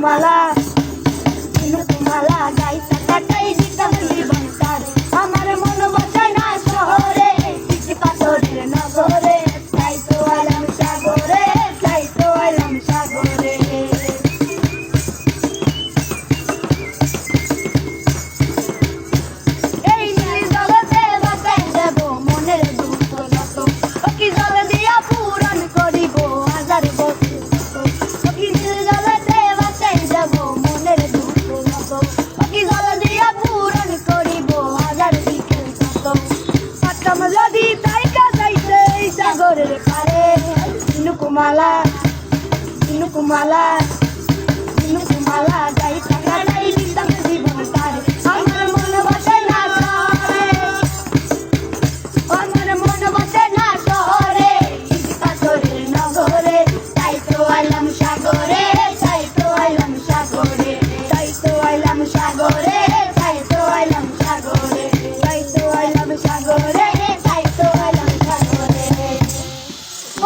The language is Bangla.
ঝিনুকুমালা ঝিনুকুমালা গাইতা কাটাই দিতাম জীবনটারে আমার মন বসে না শহরে পিছি পাথরের নগরে তাই তো আইলাম সাগরে তাই তো আইলাম সাগরে এই নীল জগতে বাঁচাই দেব মনের দুঃখ যত কি জল দিয়া পূরণ করিব হাজার বছর কি নীল জগতে বাঁচাই দেব মনের দুঃখ যত কি জল দিয়া পূরণ করিব হাজার বিকেল যত পাতাম যদি তাইকা যাইতে এই সাগরের পারে ঝিনুকুমালা ঝিনুকুমালা ঝিনুকুমালা